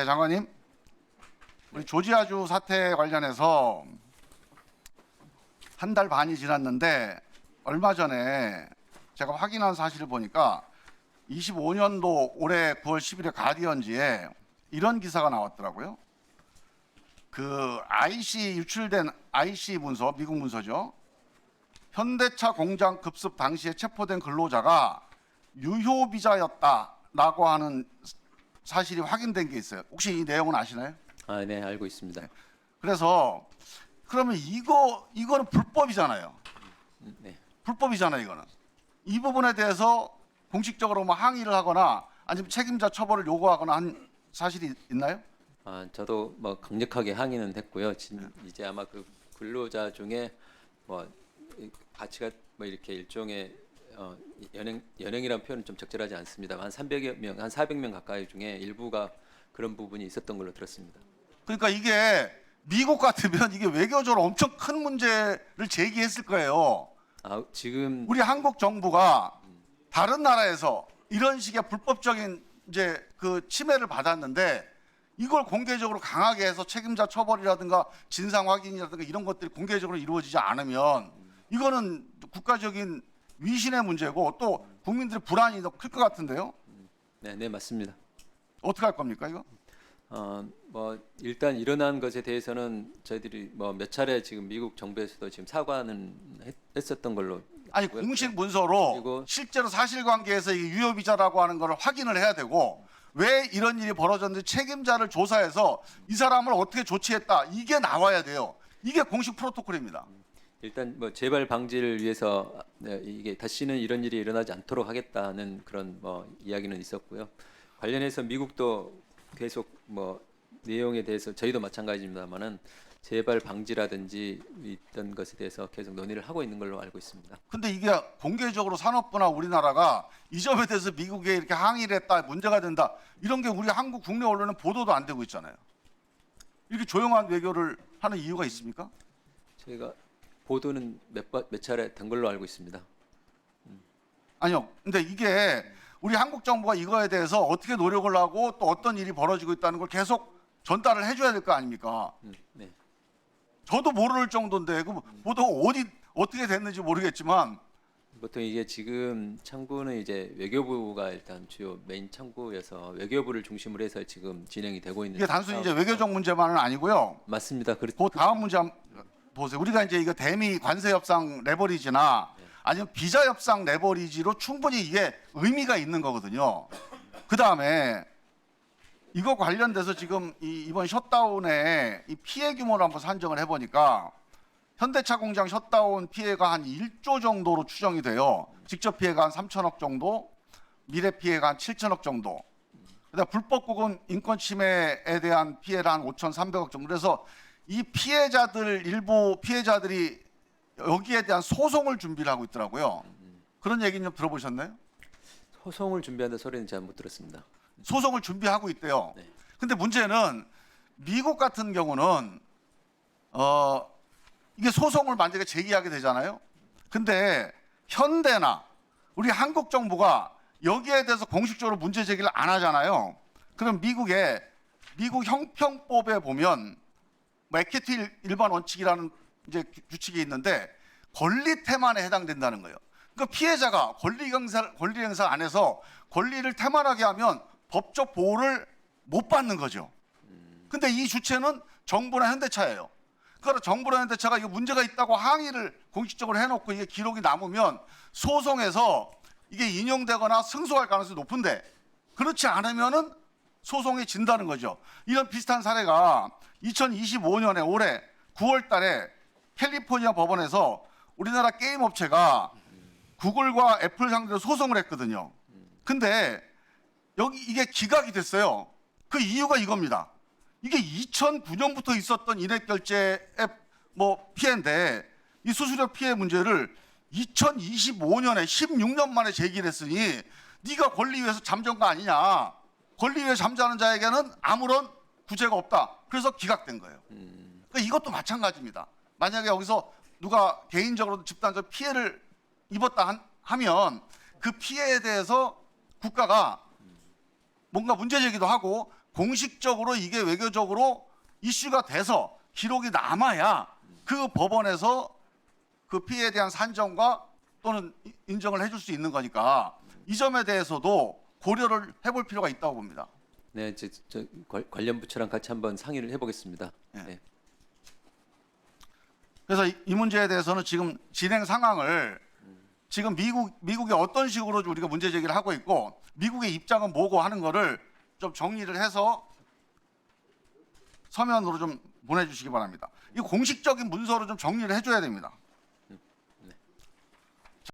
장관님, 우리 조지아주 사태 관련해서 한 달 반이 지났는데 얼마 전에 제가 확인한 사실을 보니까 25년도 올해 9월 10일에 가디언지에 이런 기사가 나왔더라고요. 그 IC 유출된 IC 문서, 미국 문서죠. 현대차 공장 급습 당시에 체포된 근로자가 유효 비자였다라고 하는 사실이 확인된 게 있어요. 혹시 이 내용은 아시나요? 아, 네, 알고 있습니다. 그래서 그러면 이거는 불법이잖아요. 네. 불법이잖아요, 이거는. 이 부분에 대해서 공식적으로 뭐 항의를 하거나 아니면 책임자 처벌을 요구하거나 한 사실이 있나요? 아, 저도 뭐 강력하게 항의는 했고요. 이제 아마 그 근로자 중에 뭐 가치가 뭐 이렇게 일종의 연행이라는 표현은 좀 적절하지 않습니다. 한 300여 명, 한 400명 가까이 중에 일부가 그런 부분이 있었던 걸로 들었습니다. 그러니까 이게 미국 같으면 이게 외교적으로 엄청 큰 문제를 제기했을 거예요. 아, 지금 우리 한국 정부가 다른 나라에서 이런 식의 불법적인 이제 그 침해를 받았는데 이걸 공개적으로 강하게 해서 책임자 처벌이라든가 진상 확인이라든가 이런 것들이 공개적으로 이루어지지 않으면 이거는 국가적인 위신의 문제고 또 국민들의 불안이 더 클 것 같은데요. 네, 네, 맞습니다. 어떻게 할 겁니까 이거? 뭐 일단 일어난 것에 대해서는 저희들이 뭐 몇 차례 지금 미국 정부에서도 지금 사과는 했었던 걸로. 아니 알고요. 공식 문서로 그리고 실제로 사실관계에서 이게 유효 비자라고 하는 걸 확인을 해야 되고 왜 이런 일이 벌어졌는지 책임자를 조사해서 이 사람을 어떻게 조치했다 이게 나와야 돼요. 이게 공식 프로토콜입니다. 일단 뭐 재발 방지를 위해서 이게 다시는 이런 일이 일어나지 않도록 하겠다는 그런 뭐 이야기는 있었고요. 관련해서 미국도 계속 뭐 내용에 대해서 저희도 마찬가지입니다만은 재발 방지라든지 있던 것에 대해서 계속 논의를 하고 있는 걸로 알고 있습니다. 근데 이게 공개적으로 산업부나 우리나라가 이 점에 대해서 미국에 이렇게 항의를 했다 문제가 된다 이런 게 우리 한국 국내 언론은 보도도 안 되고 있잖아요. 이렇게 조용한 외교를 하는 이유가 있습니까? 저희가 보도는 몇 차례 된 걸로 알고 있습니다. 아니요. 근데 이게 우리 한국 정부가 이거에 대해서 어떻게 노력을 하고 또 어떤 일이 벌어지고 있다는 걸 계속 전달을 해줘야 될 거 아닙니까? 네. 저도 모를 정도인데 그 보도 어떻게 됐는지 모르겠지만 보통 이게 지금 창구는 이제 외교부가 일단 주요 메인 창구여서 외교부를 중심으로 해서 지금 진행이 되고 있는. 이게 단순히 이제 외교적 문제만은 아니고요. 맞습니다. 그 다음 문제 한번 보세요. 우리가 이제 이거 대미 관세 협상 레버리지나 아니면 비자 협상 레버리지로 충분히 이게 의미가 있는 거거든요. 그 다음에 이거 관련돼서 지금 이번 셧다운의 이 피해 규모를 한번 산정을 해보니까 현대차 공장 셧다운 피해가 한 1조 정도로 추정이 돼요. 직접 피해가 한 3천억 정도, 미래 피해가 한 7천억 정도. 그다음 불법 구금 인권 침해에 대한 피해가 한 5,300억 정도. 그래서 이 피해자들 일부 피해자들이 여기에 대한 소송을 준비를 하고 있더라고요. 그런 얘기는 좀 들어보셨나요? 소송을 준비한다 소리는 잘 못 들었습니다. 소송을 준비하고 있대요. 네. 근데 문제는 미국 같은 경우는 이게 소송을 만약에 제기하게 되잖아요. 근데 현대나 우리 한국 정부가 여기에 대해서 공식적으로 문제 제기를 안 하잖아요. 그럼 미국 형평법에 보면 뭐 에퀴티 일반 원칙이라는 이제 규칙이 있는데 권리 태만에 해당된다는 거예요. 그러니까 피해자가 권리 행사 안 해서 권리를 태만하게 하면 법적 보호를 못 받는 거죠. 근데 이 주체는 정부나 현대차예요. 그러니까 정부나 현대차가 이거 문제가 있다고 항의를 공식적으로 해놓고 이게 기록이 남으면 소송에서 이게 인용되거나 승소할 가능성이 높은데 그렇지 않으면은 소송이 진다는 거죠. 이런 비슷한 사례가 2025년에 올해 9월 달에 캘리포니아 법원에서 우리나라 게임 업체가 구글과 애플 상대로 소송을 했거든요. 근데 이게 기각이 됐어요. 그 이유가 이겁니다. 이게 2009년부터 있었던 인액결제의 뭐 피해인데 이 수수료 피해 문제를 2025년에 16년 만에 제기를 했으니 네가 권리위에서 잠재운 거 아니냐. 권리위에 잠자는 자에게는 아무런 구제가 없다. 그래서 기각된 거예요. 그러니까 이것도 마찬가지입니다. 만약에 여기서 누가 개인적으로 집단적 피해를 입었다 하면 그 피해에 대해서 국가가 뭔가 문제 제기도 하고 공식적으로 이게 외교적으로 이슈가 돼서 기록이 남아야 그 법원에서 그 피해에 대한 산정과 또는 인정을 해줄 수 있는 거니까 이 점에 대해서도 고려를 해볼 필요가 있다고 봅니다. 네, 관련 부처랑 같이 한번 상의를 해보겠습니다. 예. 네. 그래서 이 문제에 대해서는 지금 진행 상황을 지금 미국이 어떤 식으로 우리가 문제 제기를 하고 있고 미국의 입장은 뭐고 하는 거를 좀 정리를 해서 서면으로 좀 보내주시기 바랍니다. 이 공식적인 문서로 좀 정리를 해줘야 됩니다.